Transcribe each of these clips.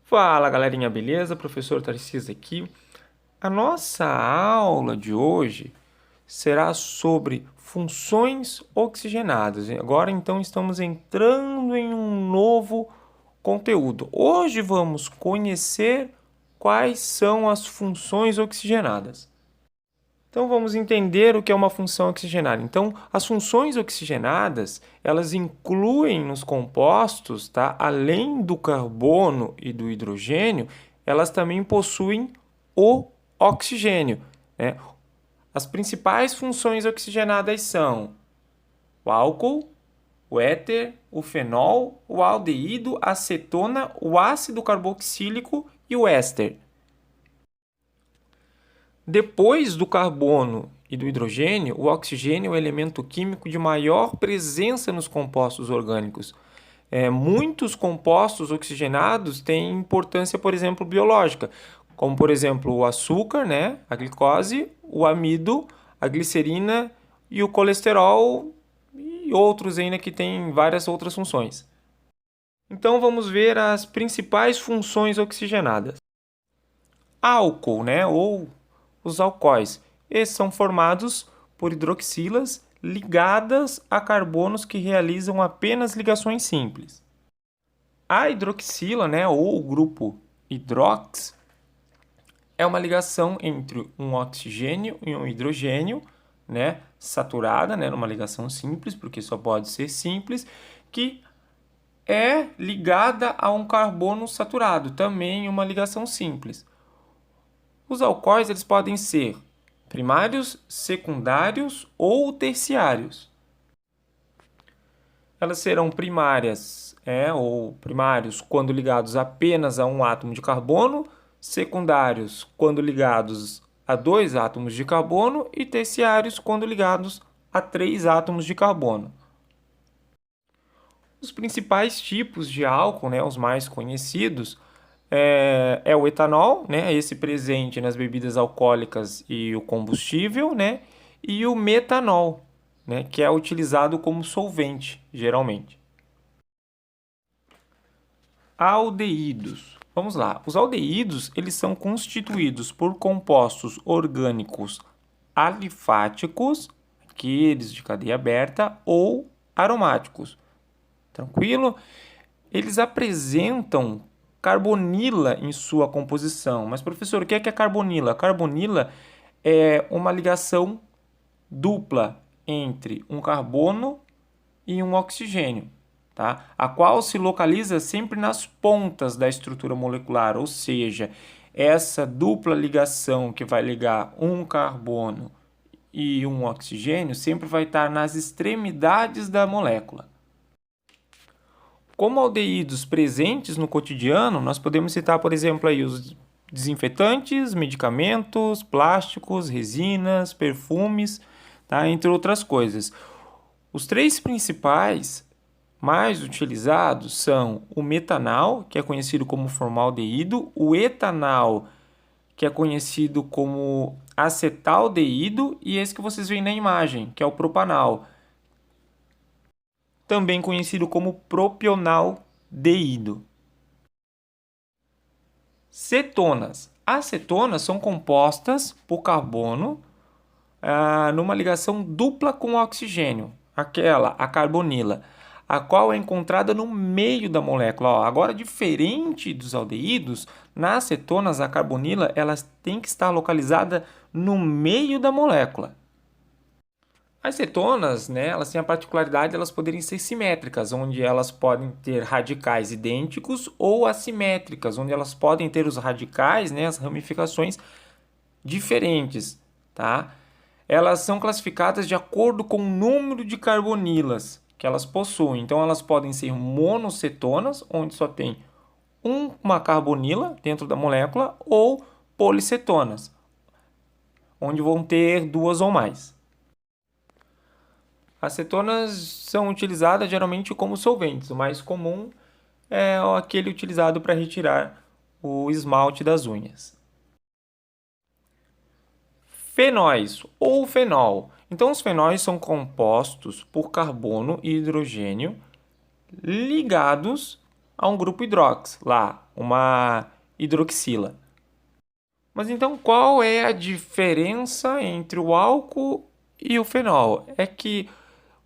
Fala galerinha, beleza? Professor Tarcísio aqui. A nossa aula de hoje será sobre funções oxigenadas. Agora então estamos entrando em um novo conteúdo. Hoje vamos conhecer quais são as funções oxigenadas. Então vamos entender o que é uma função oxigenada. Então, as funções oxigenadas, elas incluem nos compostos, tá? Além do carbono e do hidrogênio, elas também possuem o oxigênio, né? As principais funções oxigenadas são o álcool, o éter, o fenol, o aldeído, a acetona, o ácido carboxílico e o éster. Depois do carbono e do hidrogênio, o oxigênio é o elemento químico de maior presença nos compostos orgânicos. Muitos compostos oxigenados têm importância, por exemplo, biológica, como, por exemplo, o açúcar, né, a glicose, o amido, a glicerina e o colesterol e outros ainda que têm várias outras funções. Então, vamos ver as principais funções oxigenadas. Álcool, né, ou os alcoóis. Esses são formados por hidroxilas ligadas a carbonos que realizam apenas ligações simples. A hidroxila, né, ou o grupo hidrox, é uma ligação entre um oxigênio e um hidrogênio, né, saturada, né, numa ligação simples, porque só pode ser simples, que é ligada a um carbono saturado, também uma ligação simples. Os alcoóis eles podem ser primários, secundários ou terciários. Elas serão primárias ou primários quando ligados apenas a um átomo de carbono, secundários quando ligados a dois átomos de carbono e terciários quando ligados a três átomos de carbono. Os principais tipos de álcool, né, os mais conhecidos, é o etanol, né, esse presente nas bebidas alcoólicas e o combustível, né, e o metanol, né, que é utilizado como solvente, geralmente. Aldeídos. Vamos lá. Os aldeídos, eles são constituídos por compostos orgânicos alifáticos, aqueles de cadeia aberta, ou aromáticos. Tranquilo? Eles apresentam carbonila em sua composição. Mas, professor, o que é carbonila? A carbonila é uma ligação dupla entre um carbono e um oxigênio, tá? A qual se localiza sempre nas pontas da estrutura molecular, ou seja, essa dupla ligação que vai ligar um carbono e um oxigênio sempre vai estar nas extremidades da molécula. Como aldeídos presentes no cotidiano, nós podemos citar, por exemplo, aí os desinfetantes, medicamentos, plásticos, resinas, perfumes, tá? Entre outras coisas. Os três principais mais utilizados são o metanal, que é conhecido como formaldeído, o etanal, que é conhecido como acetaldeído, e esse que vocês veem na imagem, que é o propanal, também conhecido como propionaldeído. Cetonas. As cetonas são compostas por carbono numa ligação dupla com o oxigênio, a carbonila, a qual é encontrada no meio da molécula. Ó, agora, diferente dos aldeídos, nas cetonas a carbonila ela tem que estar localizada no meio da molécula. As cetonas, né, elas têm a particularidade de elas poderem ser simétricas, onde elas podem ter radicais idênticos, ou assimétricas, onde elas podem ter os radicais, né, as ramificações diferentes, tá? Elas são classificadas de acordo com o número de carbonilas que elas possuem. Então, elas podem ser monocetonas, onde só tem uma carbonila dentro da molécula, ou policetonas, onde vão ter duas ou mais. As cetonas são utilizadas geralmente como solventes. O mais comum é aquele utilizado para retirar o esmalte das unhas. Fenóis ou fenol. Então, os fenóis são compostos por carbono e hidrogênio ligados a um grupo hidrox, lá, uma hidroxila. Mas então qual é a diferença entre o álcool e o fenol? É que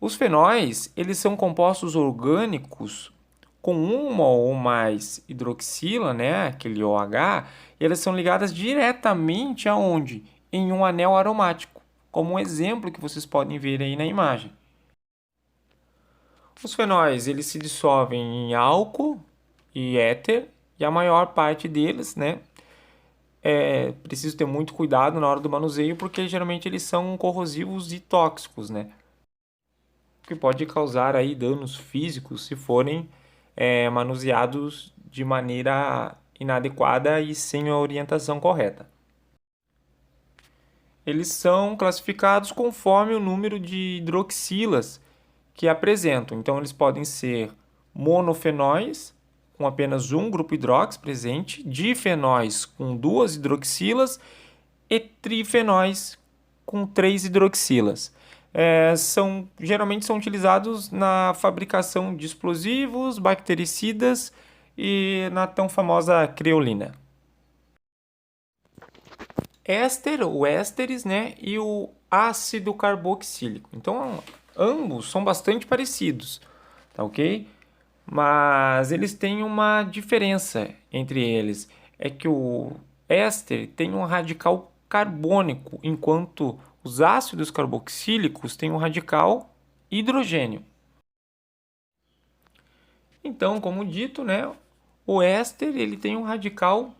os fenóis, eles são compostos orgânicos com uma ou mais hidroxila, né, aquele OH, e elas são ligadas diretamente aonde? Em um anel aromático, como um exemplo que vocês podem ver aí na imagem. Os fenóis, eles se dissolvem em álcool e éter, e a maior parte deles, né, preciso ter muito cuidado na hora do manuseio, porque geralmente eles são corrosivos e tóxicos, né, que pode causar aí danos físicos se forem manuseados de maneira inadequada e sem a orientação correta. Eles são classificados conforme o número de hidroxilas que apresentam. Então, eles podem ser monofenóis, com apenas um grupo hidrox presente, difenóis com duas hidroxilas e trifenóis com três hidroxilas. Geralmente são utilizados na fabricação de explosivos, bactericidas e na tão famosa creolina. Éster, o ésteres, né, e o ácido carboxílico. Então, ambos são bastante parecidos, tá ok? Mas eles têm uma diferença entre eles. É que o éster tem um radical carbônico, enquanto os ácidos carboxílicos têm um radical hidrogênio. Então, como dito, né, o éster ele tem um radical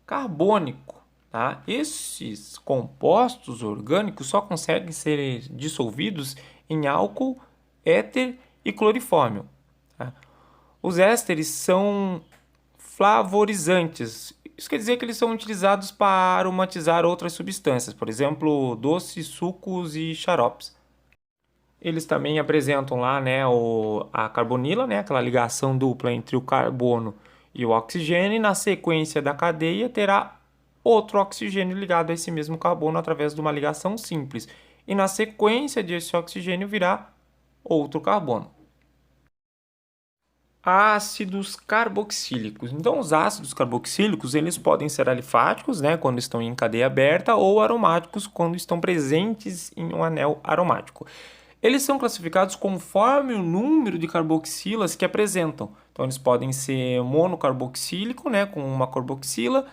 carbônico. Tá? Esses compostos orgânicos só conseguem ser dissolvidos em álcool, éter e clorifórmio. Tá? Os ésteres são flavorizantes. Isso quer dizer que eles são utilizados para aromatizar outras substâncias, por exemplo, doces, sucos e xaropes. Eles também apresentam lá, né, a carbonila, né, aquela ligação dupla entre o carbono e o oxigênio, e na sequência da cadeia terá outro oxigênio ligado a esse mesmo carbono através de uma ligação simples. E na sequência desse oxigênio virá outro carbono. Ácidos carboxílicos. Então, os ácidos carboxílicos, eles podem ser alifáticos, né, quando estão em cadeia aberta, ou aromáticos quando estão presentes em um anel aromático. Eles são classificados conforme o número de carboxilas que apresentam. Então, eles podem ser monocarboxílico, né, com uma carboxila,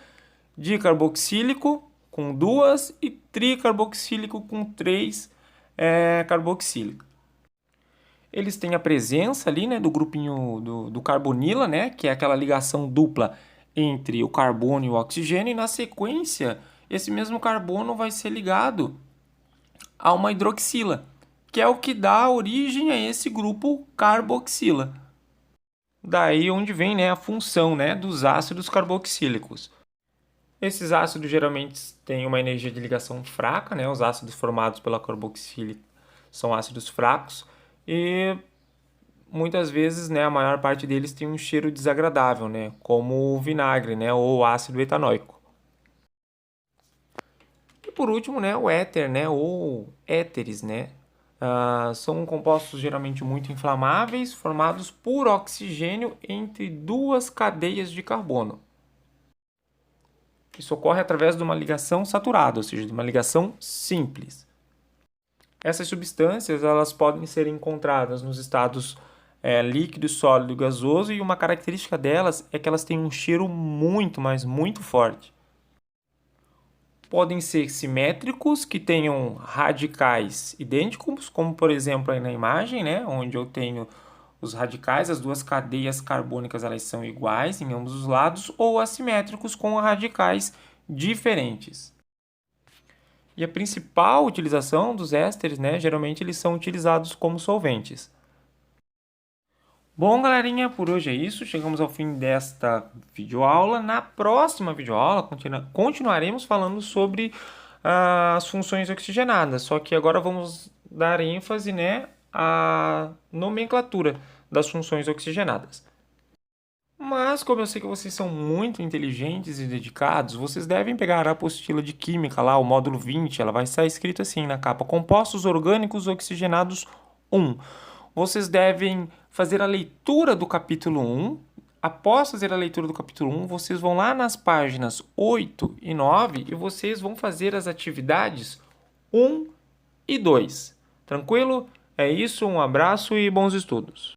dicarboxílico, com duas, e tricarboxílico, com três carboxílicos. Eles têm a presença ali, né, do grupinho do carbonila, né, que é aquela ligação dupla entre o carbono e o oxigênio, e na sequência, esse mesmo carbono vai ser ligado a uma hidroxila, que é o que dá origem a esse grupo carboxila. Daí onde vem, né, a função, né, dos ácidos carboxílicos. Esses ácidos geralmente têm uma energia de ligação fraca, né, os ácidos formados pela carboxílica são ácidos fracos, e muitas vezes, né, a maior parte deles tem um cheiro desagradável, né, como o vinagre, né, ou ácido etanóico. E por último, né, o éter, né, ou éteres, né, são compostos geralmente muito inflamáveis, formados por oxigênio entre duas cadeias de carbono. Isso ocorre através de uma ligação saturada, ou seja, de uma ligação simples. Essas substâncias elas podem ser encontradas nos estados líquido, sólido e gasoso, e uma característica delas é que elas têm um cheiro muito, mas muito forte. Podem ser simétricos, que tenham radicais idênticos, como por exemplo aí na imagem, né, onde eu tenho os radicais, as duas cadeias carbônicas elas são iguais em ambos os lados, ou assimétricos com radicais diferentes. E a principal utilização dos ésteres, né, geralmente eles são utilizados como solventes. Bom, galerinha, por hoje é isso. Chegamos ao fim desta videoaula. Na próxima videoaula, continuaremos falando sobre as funções oxigenadas. Só que agora vamos dar ênfase, né, à nomenclatura das funções oxigenadas. Mas, como eu sei que vocês são muito inteligentes e dedicados, vocês devem pegar a apostila de Química lá, o módulo 20, ela vai estar escrito assim na capa: Compostos Orgânicos Oxigenados 1. Vocês devem fazer a leitura do capítulo 1, após fazer a leitura do capítulo 1, vocês vão lá nas páginas 8 e 9 e vocês vão fazer as atividades 1 e 2. Tranquilo? É isso, um abraço e bons estudos.